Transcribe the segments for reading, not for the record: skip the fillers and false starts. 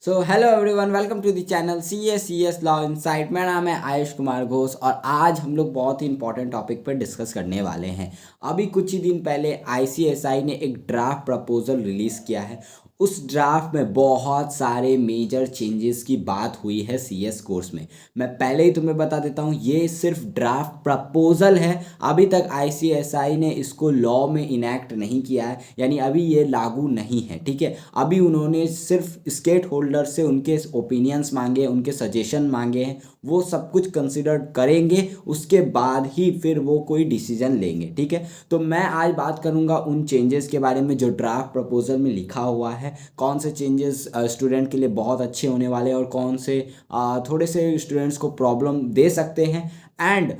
So hello everyone, welcome to the channel C S law insight. मेरा नाम है आयुष कुमार घोष और आज हम लोग बहुत ही इंपॉर्टेंट टॉपिक पर डिस्कस करने वाले हैं। अभी कुछ ही दिन पहले आईसीएसआई ने एक ड्राफ्ट प्रपोजल रिलीज़ किया है। उस ड्राफ्ट में बहुत सारे मेजर चेंजेस की बात हुई है सीएस कोर्स में। मैं पहले ही तुम्हें बता देता हूँ, ये सिर्फ ड्राफ्ट प्रपोजल है। अभी तक आईसीएसआई ने इसको लॉ में इनैक्ट नहीं किया है, यानी अभी ये लागू नहीं है। ठीक है, अभी उन्होंने सिर्फ स्टेट होल्डर से उनके ओपिनियंस मांगे, उनके सजेशन मांगे हैं। वो सब कुछ कंसिडर करेंगे, उसके बाद ही फिर वो कोई डिसीजन लेंगे। ठीक है, तो मैं आज बात करूंगा उन चेंजेस के बारे में जो ड्राफ्ट प्रपोजल में लिखा हुआ है। कौन से चेंजेस स्टूडेंट के लिए बहुत अच्छे होने वाले हैं और कौन से थोड़े से स्टूडेंट्स को प्रॉब्लम दे सकते हैं। एंड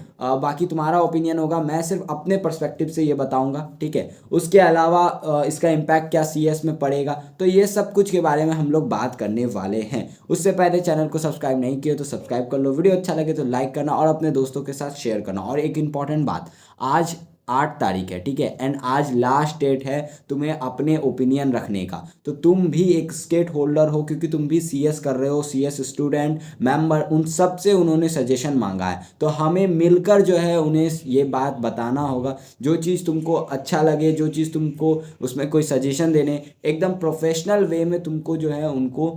बाकी तुम्हारा ओपिनियन होगा, मैं सिर्फ अपने पर्सपेक्टिव से ये बताऊंगा। ठीक है, उसके अलावा इसका इम्पैक्ट क्या सीएस में पड़ेगा, तो ये सब कुछ के बारे में हम लोग बात करने वाले हैं। उससे पहले चैनल को सब्सक्राइब नहीं किया तो सब्सक्राइब कर लो, वीडियो अच्छा लगे तो लाइक करना और अपने दोस्तों के साथ शेयर करना। और एक इम्पॉर्टेंट बात, आज 8 तारीख है, ठीक है, एंड आज लास्ट डेट है तुम्हें अपने ओपिनियन रखने का। तो तुम भी एक स्टेट होल्डर हो, क्योंकि तुम भी सीएस कर रहे हो, सीएस स्टूडेंट मेंबर, उन सब से उन्होंने सजेशन मांगा है। तो हमें मिलकर जो है उन्हें ये बात बताना होगा। जो चीज़ तुमको अच्छा लगे, जो चीज़ तुमको उसमें कोई सजेशन देने, एकदम प्रोफेशनल वे में तुमको जो है उनको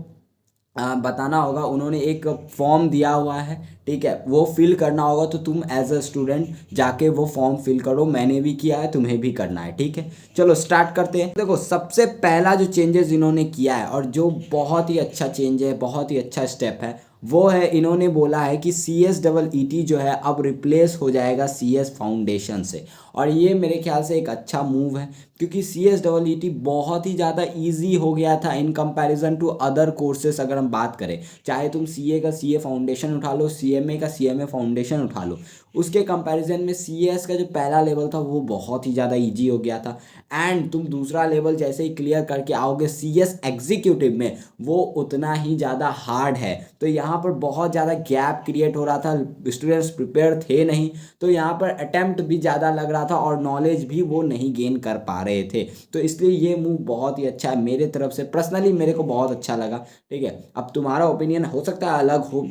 बताना होगा। उन्होंने एक फॉर्म दिया हुआ है, ठीक है, वो फिल करना होगा। तो तुम एज अ स्टूडेंट जाके वो फॉर्म फिल करो। मैंने भी किया है, तुम्हें भी करना है। ठीक है, चलो स्टार्ट करते हैं। देखो, सबसे पहला जो चेंजेस इन्होंने किया है और जो बहुत ही अच्छा चेंज है, बहुत ही अच्छा स्टेप है, वो है इन्होंने बोला है कि CSEET जो है अब रिप्लेस हो जाएगा CS फाउंडेशन से। और ये मेरे ख्याल से एक अच्छा मूव है, क्योंकि CSEET बहुत ही ज़्यादा इजी हो गया था in comparison to other courses. अगर हम बात करें, चाहे तुम CA का CA फाउंडेशन उठा लो, CMA का CMA फाउंडेशन उठा लो, उसके कंपैरिजन में CS का जो पहला लेवल था वो बहुत ही ज़्यादा इजी हो गया था। एंड तुम दूसरा लेवल जैसे ही क्लियर करके आओगे CS एग्जीक्यूटिव में, वो उतना ही ज़्यादा हार्ड है। तो यहाँ पर बहुत ज़्यादा गैप क्रिएट हो रहा था, स्टूडेंट्स प्रिपेयर थे नहीं, तो यहाँ पर अटेम्प्ट भी ज़्यादा लग रहा था और नॉलेज भी वो नहीं गेन कर पा रहे थे। तो इसलिए ये मूव बहुत ही अच्छा है मेरे तरफ से, पर्सनली मेरे को बहुत अच्छा लगा। ठीक है, अब तुम्हारा ओपिनियन हो सकता है अलग हो,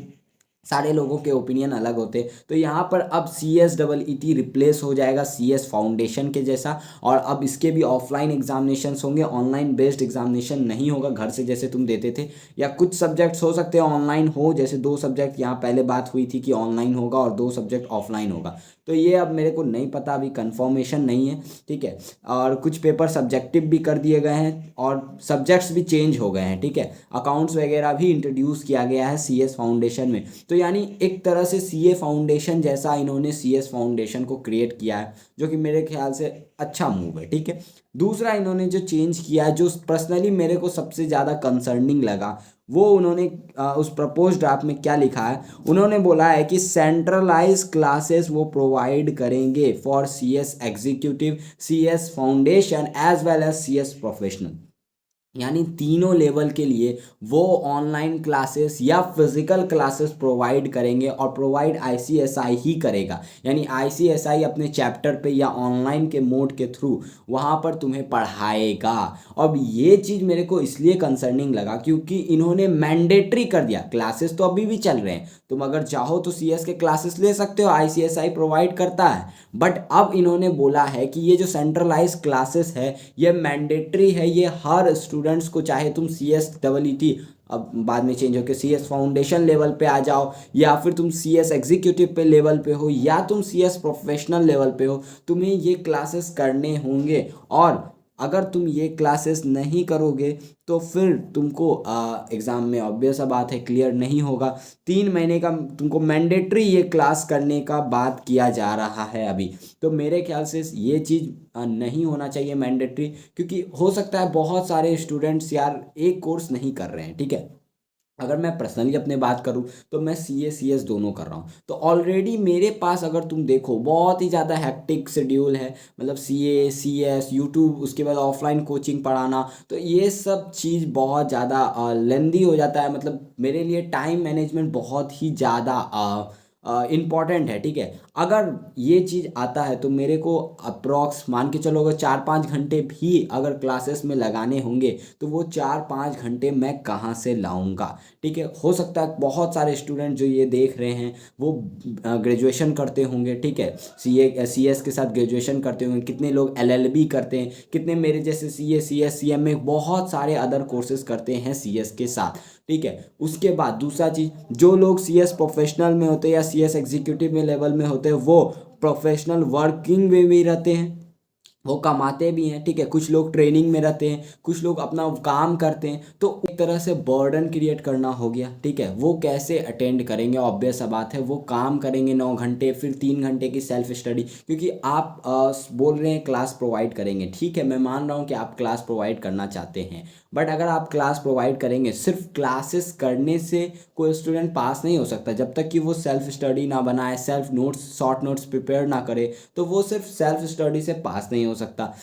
सारे लोगों के ओपिनियन अलग होते। तो यहाँ पर अब CSEET रिप्लेस हो जाएगा CS फाउंडेशन के जैसा। और अब इसके भी ऑफलाइन एग्जामिनेशंस होंगे, ऑनलाइन बेस्ड एग्जामिनेशन नहीं होगा घर से जैसे तुम देते थे। या कुछ सब्जेक्ट्स हो सकते हैं ऑनलाइन हो, जैसे 2 सब्जेक्ट यहाँ पहले बात हुई थी कि ऑनलाइन होगा और 2 सब्जेक्ट ऑफलाइन होगा। तो ये अब मेरे को नहीं पता, अभी कंफर्मेशन नहीं है। ठीक है, और कुछ पेपर सब्जेक्टिव भी कर दिए गए हैं और सब्जेक्ट्स भी चेंज हो गए हैं। ठीक है, अकाउंट्स वगैरह भी इंट्रोड्यूस किया गया है CS फाउंडेशन में। तो यानी एक तरह से CA फाउंडेशन जैसा इन्होंने CS फाउंडेशन को क्रिएट किया है, जो कि मेरे ख्याल से अच्छा मूव है। ठीक है, दूसरा इन्होंने जो चेंज किया है, जो पर्सनली मेरे को सबसे ज़्यादा कंसर्निंग लगा, वो उन्होंने उस प्रपोज ड्राफ्ट में क्या लिखा है। उन्होंने बोला है कि सेंट्रलाइज क्लासेस वो प्रोवाइड करेंगे for CS executive, CS foundation as well as CS professional. यानी तीनों लेवल के लिए वो ऑनलाइन क्लासेस या फिजिकल क्लासेस प्रोवाइड करेंगे, और प्रोवाइड आईसीएसआई ही करेगा। यानी आईसीएसआई अपने चैप्टर पे या ऑनलाइन के मोड के थ्रू वहाँ पर तुम्हें पढ़ाएगा। अब ये चीज़ मेरे को इसलिए कंसर्निंग लगा क्योंकि इन्होंने मैंडेटरी कर दिया। क्लासेस तो अभी भी चल रहे हैं, तुम अगर चाहो तो CS के क्लासेस ले सकते हो, आईसीएसआई प्रोवाइड करता है। बट अब इन्होंने बोला है कि ये जो सेंट्रलाइज क्लासेस है ये मैंडेटरी है, ये हर स्टूडेंट्स को, चाहे तुम CSEET अब बाद में चेंज होकर CS फाउंडेशन लेवल पे आ जाओ, या फिर तुम CS एग्जीक्यूटिव पे लेवल पे हो, या तुम CS प्रोफेशनल लेवल पे हो, तुम्हें ये क्लासेस करने होंगे। और अगर तुम ये क्लासेस नहीं करोगे तो फिर तुमको एग्ज़ाम में ऑब्वियस सा बात है क्लियर नहीं होगा। 3 महीने का तुमको मैंडेटरी ये क्लास करने का बात किया जा रहा है अभी। तो मेरे ख्याल से ये चीज़ नहीं होना चाहिए मैंडेटरी, क्योंकि हो सकता है बहुत सारे स्टूडेंट्स यार एक कोर्स नहीं कर रहे हैं। ठीक है, अगर मैं पर्सनली अपने बात करूं तो मैं CA CS दोनों कर रहा हूं। तो ऑलरेडी मेरे पास अगर तुम देखो बहुत ही ज़्यादा हैक्टिक शेड्यूल है, मतलब CA CS यूट्यूब, उसके बाद ऑफलाइन कोचिंग पढ़ाना, तो ये सब चीज़ बहुत ज़्यादा लेंदी हो जाता है। मतलब मेरे लिए टाइम मैनेजमेंट बहुत ही ज़्यादा इम्पॉर्टेंट है, ठीक है। अगर ये चीज़ आता है तो मेरे को अप्रॉक्स मान के चलो, अगर 4-5 घंटे भी अगर क्लासेस में लगाने होंगे तो वो 4-5 घंटे मैं कहाँ से लाऊंगा, ठीक है। हो सकता है बहुत सारे स्टूडेंट जो ये देख रहे हैं वो ग्रेजुएशन करते होंगे, ठीक है, CS के साथ ग्रेजुएशन करते होंगे, कितने लोग LLB करते हैं, कितने मेरे जैसे CA CS CMA बहुत सारे अदर कोर्सेज करते हैं CS के साथ, ठीक है। उसके बाद दूसरा चीज़, जो लोग CS प्रोफेशनल में होते हैं या CS एग्जीक्यूटिव में लेवल में होते हैं वो प्रोफेशनल वर्किंग में भी रहते हैं, वो कमाते भी हैं, ठीक है। कुछ लोग ट्रेनिंग में रहते हैं, कुछ लोग अपना काम करते हैं, तो एक तरह से बर्डन क्रिएट करना हो गया, ठीक है। वो कैसे अटेंड करेंगे, ऑब्वियस सा बात है, वो काम करेंगे 9 घंटे, फिर 3 घंटे की सेल्फ स्टडी, क्योंकि आप बोल रहे हैं क्लास प्रोवाइड करेंगे, ठीक है, मैं मान रहा हूँ कि आप क्लास प्रोवाइड करना चाहते हैं, बट अगर आप क्लास प्रोवाइड करेंगे, सिर्फ क्लासेस करने से कोई स्टूडेंट पास नहीं हो सकता। जब तक कि वो सेल्फ स्टडी ना बनाए, self notes short notes prepare ना करे, तो वो सिर्फ सेल्फ स्टडी से पास नहीं हो सकता,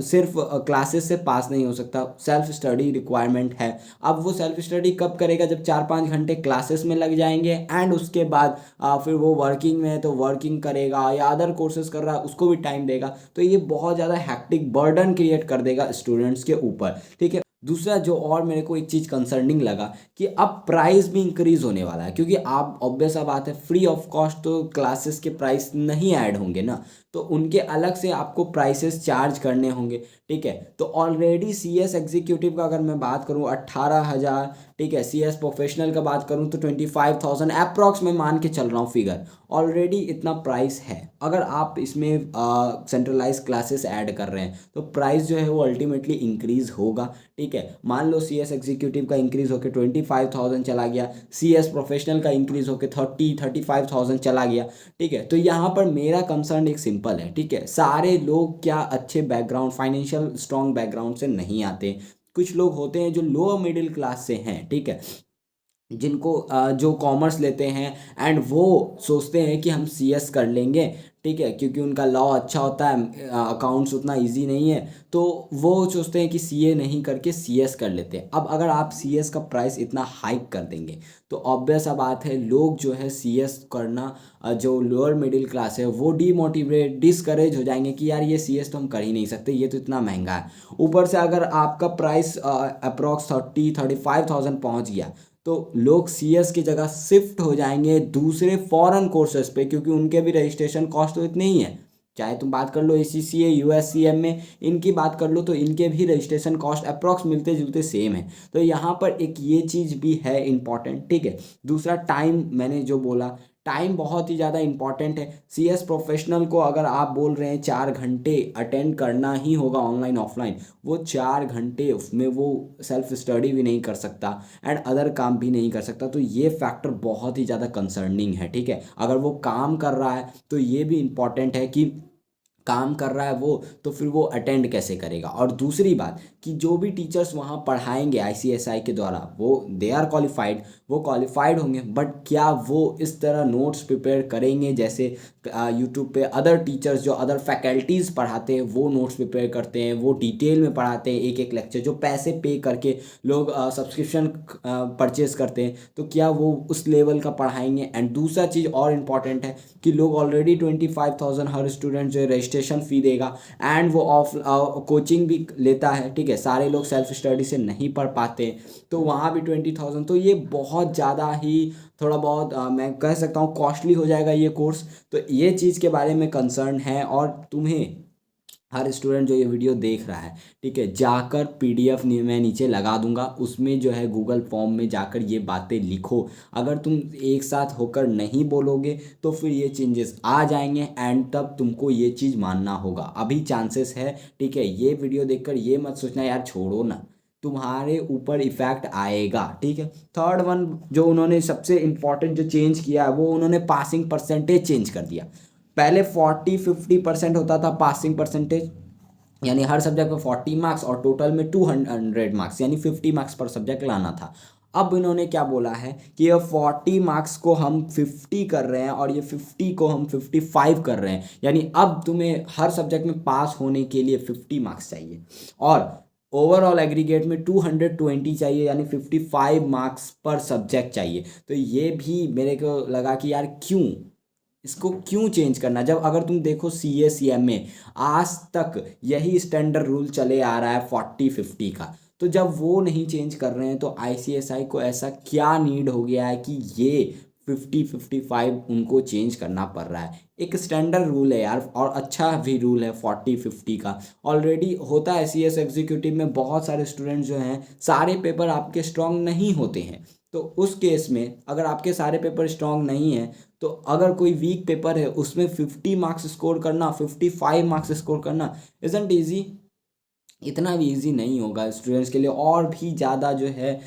सिर्फ क्लासेस से पास नहीं हो सकता। सेल्फ स्टडी रिक्वायरमेंट है। अब वो सेल्फ स्टडी कब करेगा, जब 4-5 घंटे क्लासेस में लग जाएंगे, एंड उसके बाद फिर वो वर्किंग में है तो वर्किंग करेगा, या अदर कोर्सेज कर रहा है उसको भी टाइम देगा, तो ये बहुत ज़्यादा हैक्टिक बर्डन क्रिएट कर देगा स्टूडेंट्स के ऊपर, ठीक है। दूसरा जो और मेरे को एक चीज़ कंसर्निंग लगा कि अब प्राइस भी इंक्रीज़ होने वाला है, क्योंकि आप ऑब्वियस सा बात है, फ्री ऑफ कॉस्ट तो क्लासेस के प्राइस नहीं ऐड होंगे ना, तो उनके अलग से आपको प्राइसेस चार्ज करने होंगे, ठीक है। तो ऑलरेडी CS एग्जीक्यूटिव का अगर मैं बात करूँ 18,000, ठीक है, CS प्रोफेशनल का बात करूँ तो 25,000 अप्रॉक्स में मान के चल रहा हूँ फिगर, ऑलरेडी इतना प्राइस है। अगर आप इसमें सेंट्रलाइज क्लासेस ऐड कर रहे हैं तो प्राइस जो है वो अल्टीमेटली इंक्रीज़ होगा, ठीक है। मान लो CS एग्जीक्यूटिव का इंक्रीज़ होकर 25,000 चला गया, CS प्रोफेशनल का इंक्रीज़ होकर 35,000 चला गया, ठीक है। तो यहाँ पर मेरा कंसर्न एक सिंपल है, ठीक है, सारे लोग क्या अच्छे बैकग्राउंड, फाइनेंशियल स्ट्रॉन्ग बैकग्राउंड से नहीं आते, कुछ लोग होते हैं जो लोअर मिडिल क्लास से हैं, ठीक है, जिनको जो कॉमर्स लेते हैं एंड वो सोचते हैं कि हम CS कर लेंगे, ठीक है, क्योंकि उनका लॉ अच्छा होता है, अकाउंट्स उतना इजी नहीं है, तो वो सोचते हैं कि CA नहीं करके CS कर लेते हैं। अब अगर आप CS का प्राइस इतना हाइक कर देंगे तो ऑब्वियस सा बात है, लोग जो है CS करना, जो लोअर मिडिल क्लास है वो डीमोटिवेट डिस्करेज हो जाएंगे कि यार ये CS तो हम कर ही नहीं सकते, ये तो इतना महंगा है। ऊपर से अगर आपका प्राइस अप्रॉक्स 30-35,000 पहुंच गया तो लोग CS की जगह शिफ्ट हो जाएंगे दूसरे फॉरेन कोर्सेज पे, क्योंकि उनके भी रजिस्ट्रेशन कॉस्ट तो इतने ही है। चाहे तुम बात कर लो ACCA USCM में, इनकी बात कर लो तो इनके भी रजिस्ट्रेशन कॉस्ट अप्रॉक्स मिलते जुलते सेम है। तो यहाँ पर एक ये चीज़ भी है इम्पॉर्टेंट, ठीक है। दूसरा टाइम, मैंने जो बोला टाइम बहुत ही ज़्यादा इंपॉर्टेंट है। CS प्रोफेशनल को अगर आप बोल रहे हैं 4 घंटे अटेंड करना ही होगा ऑनलाइन ऑफलाइन, वो 4 घंटे उसमें वो सेल्फ स्टडी भी नहीं कर सकता एंड अदर काम भी नहीं कर सकता, तो ये फैक्टर बहुत ही ज़्यादा कंसर्निंग है, ठीक है। अगर वो काम कर रहा है तो ये भी इम्पॉर्टेंट है कि काम कर रहा है वो, तो फिर वो अटेंड कैसे करेगा। और दूसरी बात कि जो भी टीचर्स वहाँ पढ़ाएंगे ICSI के द्वारा, वो दे आर क्वालिफाइड, वो क्वालिफाइड होंगे, बट क्या वो इस तरह नोट्स प्रिपेयर करेंगे जैसे यूट्यूब पे अदर टीचर्स जो अदर फैकल्टीज़ पढ़ाते हैं वो नोट्स प्रिपेयर करते हैं, वो डिटेल में पढ़ाते हैं एक एक लेक्चर, जो पैसे पे करके लोग सब्सक्रिप्शन परचेज करते हैं, तो क्या वो उस लेवल का पढ़ाएंगे। एंड दूसरा चीज़ और इम्पॉर्टेंट है कि लोग ऑलरेडी 25,000 हर स्टूडेंट जो है रजिस्ट्रेशन फ़ी देगा, एंड वो ऑफ कोचिंग भी लेता है, ठीक है, सारे लोग सेल्फ स्टडी से नहीं पढ़ पाते, तो वहाँ भी 20,000, तो ये बहुत ज़्यादा ही थोड़ा बहुत मैं कह सकता हूँ कॉस्टली हो जाएगा ये कोर्स। तो ये चीज़ के बारे में कंसर्न है, और तुम्हें हर स्टूडेंट जो ये वीडियो देख रहा है, ठीक है, जाकर PDF मैं नीचे लगा दूंगा, उसमें जो है गूगल फॉर्म में जाकर ये बातें लिखो। अगर तुम एक साथ होकर नहीं बोलोगे तो फिर ये चेंजेस आ जाएंगे एंड तब तुमको ये चीज़ मानना होगा। अभी चांसेस है, ठीक है, ये वीडियो देखकर ये मत सोचना यार छोड़ो ना, तुम्हारे ऊपर इफेक्ट आएगा, ठीक है। थर्ड वन जो उन्होंने सबसे इम्पॉर्टेंट जो चेंज किया है, वो उन्होंने पासिंग परसेंटेज चेंज कर दिया। पहले 40-50% होता था पासिंग परसेंटेज, यानी हर सब्जेक्ट में 40 मार्क्स और टोटल में 200 मार्क्स, यानी 50 मार्क्स पर सब्जेक्ट लाना था। अब इन्होंने क्या बोला है कि ये 40 मार्क्स को हम 50 कर रहे हैं और ये 50 को हम 55 कर रहे हैं, यानी अब तुम्हें हर सब्जेक्ट में पास होने के लिए 50 मार्क्स चाहिए। और ओवरऑल एग्रीगेट में 220 चाहिए, यानी 55 मार्क्स पर सब्जेक्ट चाहिए। तो ये भी मेरे को लगा कि यार क्यों इसको क्यों चेंज करना, जब अगर तुम देखो CA CM में आज तक यही स्टैंडर्ड रूल चले आ रहा है 40-50 का। तो जब वो नहीं चेंज कर रहे हैं तो ICSI को ऐसा क्या नीड हो गया है कि ये 50-55 उनको चेंज करना पड़ रहा है। एक स्टैंडर्ड रूल है यार, और अच्छा भी रूल है 40-50 का। ऑलरेडी होता है CS एग्जीक्यूटिव में बहुत सारे स्टूडेंट जो हैं सारे पेपर आपके स्ट्रांग नहीं होते हैं। तो उस केस में अगर आपके सारे पेपर स्ट्रांग नहीं है तो अगर कोई वीक पेपर है उसमें 50 मार्क्स स्कोर करना, 55 मार्क्स स्कोर करना इज़न्ट ईजी। इतना भी इजी नहीं होगा स्टूडेंट्स के लिए, और भी ज़्यादा जो है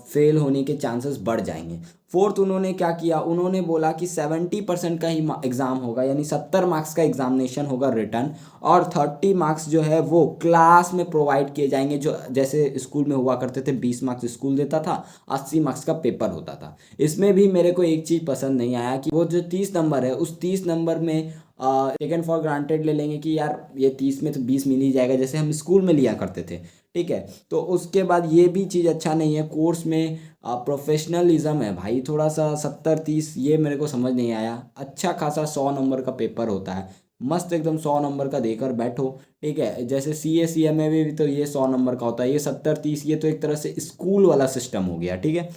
फेल होने के चांसेस बढ़ जाएंगे। फोर्थ उन्होंने क्या किया, उन्होंने बोला कि 70% का ही एग्ज़ाम होगा, यानी 70 मार्क्स का एग्जामिनेशन होगा रिटर्न, और 30 मार्क्स जो है वो क्लास में प्रोवाइड किए जाएंगे। जो जैसे स्कूल में हुआ करते थे, 20 मार्क्स स्कूल देता था, 80 मार्क्स का पेपर होता था। इसमें भी मेरे को एक चीज़ पसंद नहीं आया कि वो जो 30 नंबर है उस 30 नंबर में टेकन फॉर ग्रांटेड ले लेंगे कि यार ये 30 में तो 20 मिल ही जाएगा, जैसे हम स्कूल में लिया करते थे। ठीक है, तो उसके बाद ये भी चीज़ अच्छा नहीं है। कोर्स में प्रोफेशनलिज्म है भाई, थोड़ा सा 70-30 ये मेरे को समझ नहीं आया। अच्छा खासा 100 नंबर का पेपर होता है, मस्त एकदम 100 नंबर का देकर बैठो। ठीक है, जैसे CA CM में भी तो ये 100 नंबर का होता है, ये 70-30 ये तो एक तरह से स्कूल वाला सिस्टम हो गया। ठीक है,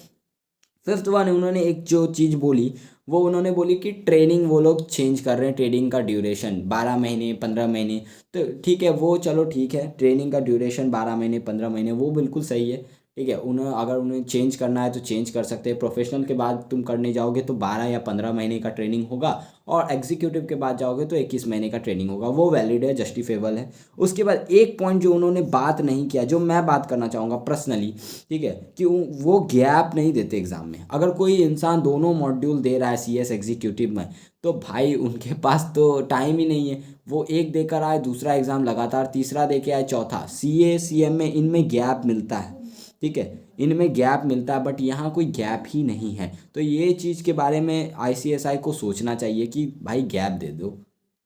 फिफ्थ वन उन्होंने एक जो चीज़ बोली वो उन्होंने बोली कि ट्रेनिंग वो लोग चेंज कर रहे हैं, ट्रेनिंग का ड्यूरेशन 12 महीने 15 महीने। तो ठीक है, वो चलो ठीक है, ट्रेनिंग का ड्यूरेशन 12 महीने 15 महीने वो बिल्कुल सही है। ठीक है, उन्हें अगर उन्हें चेंज करना है तो चेंज कर सकते हैं। प्रोफेशनल के बाद तुम करने जाओगे तो 12 या 15 महीने का ट्रेनिंग होगा, और एग्जीक्यूटिव के बाद जाओगे तो 21 महीने का ट्रेनिंग होगा। वो वैलिड है, जस्टिफेबल है। उसके बाद एक पॉइंट जो उन्होंने बात नहीं किया, जो मैं बात करना चाहूँगा पर्सनली, ठीक है, कि वो गैप नहीं देते एग्ज़ाम में। अगर कोई इंसान दोनों मॉड्यूल दे रहा है CS एग्जीक्यूटिव में, तो भाई उनके पास तो टाइम ही नहीं है। वो एक देकर आए, दूसरा एग्ज़ाम लगातार, तीसरा दे के आए, चौथा। CA CM में इनमें गैप मिलता है। ठीक है, इनमें गैप मिलता है, बट यहाँ कोई गैप ही नहीं है। तो ये चीज़ के बारे में ICSI को सोचना चाहिए कि भाई गैप दे दो।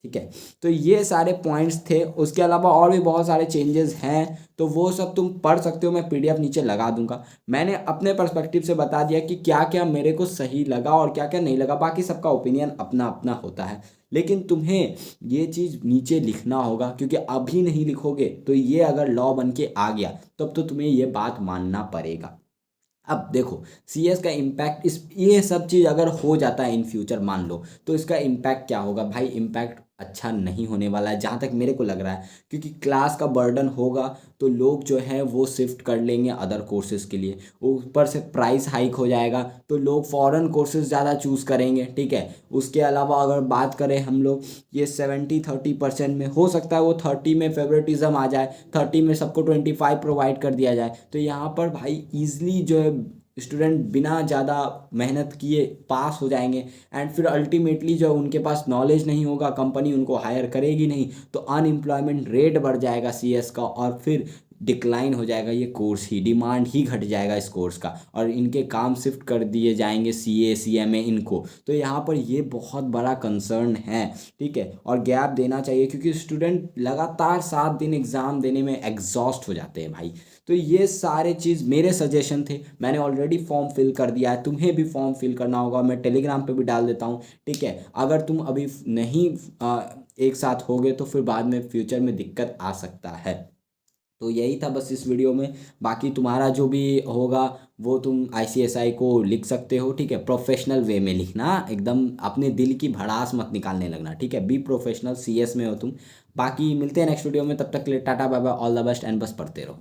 ठीक है, तो ये सारे पॉइंट्स थे। उसके अलावा और भी बहुत सारे चेंजेस हैं, तो वो सब तुम पढ़ सकते हो, मैं PDF नीचे लगा दूंगा। मैंने अपने पर्सपेक्टिव से बता दिया कि क्या क्या मेरे को सही लगा और क्या क्या नहीं लगा। बाकी सबका ओपिनियन अपना अपना होता है, लेकिन तुम्हें ये चीज़ नीचे लिखना होगा, क्योंकि अभी नहीं लिखोगे तो ये अगर लॉ बन के आ गया तब तो तुम्हें ये बात मानना पड़ेगा। अब देखो CS का इम्पैक्ट, इस ये सब चीज़ अगर हो जाता है इन फ्यूचर मान लो, तो इसका इम्पैक्ट क्या होगा भाई। इम्पैक्ट अच्छा नहीं होने वाला है जहाँ तक मेरे को लग रहा है, क्योंकि क्लास का बर्डन होगा तो लोग जो हैं वो शिफ्ट कर लेंगे अदर कोर्सेज़ के लिए। ऊपर से प्राइस हाइक हो जाएगा तो लोग फॉरेन कोर्सेज़ ज़्यादा चूज़ करेंगे। ठीक है, उसके अलावा अगर बात करें हम लोग, ये 70-30% में हो सकता है वो 30 में फेवरेटिज्म आ जाए, 30 में सबको 25 प्रोवाइड कर दिया जाए। तो यहाँ पर भाई ईज़िली जो है स्टूडेंट बिना ज़्यादा मेहनत किए पास हो जाएंगे, एंड फिर अल्टीमेटली जो उनके पास नॉलेज नहीं होगा, कंपनी उनको हायर करेगी नहीं, तो अनएम्प्लॉयमेंट रेट बढ़ जाएगा CS का, और फिर डिक्लाइन हो जाएगा ये कोर्स ही, डिमांड ही घट जाएगा इस कोर्स का, और इनके काम शिफ्ट कर दिए जाएंगे CA CM में इनको। तो यहाँ पर ये बहुत बड़ा कंसर्न है। ठीक है, और गैप देना चाहिए, क्योंकि स्टूडेंट लगातार 7 दिन एग्ज़ाम देने में एग्जॉस्ट हो जाते हैं भाई। तो ये सारे चीज़ मेरे सजेशन थे, मैंने ऑलरेडी फॉर्म फिल कर दिया है, तुम्हें भी फॉर्म फिल करना होगा, मैं टेलीग्राम पे भी डाल देता हूँ। ठीक है, अगर तुम अभी नहीं एक साथ होगे तो फिर बाद में फ्यूचर में दिक्कत आ सकता है। तो यही था बस इस वीडियो में। बाकी तुम्हारा जो भी होगा वो तुम ICSI को लिख सकते हो। ठीक है, प्रोफेशनल वे में लिखना, एकदम अपने दिल की भड़ास मत निकालने लगना। ठीक है, बी प्रोफेशनल, CS में हो तुम। बाकी मिलते हैं नेक्स्ट वीडियो में, तब तक के लिए tata bye bye, all the best, and बस पढ़ते रहो।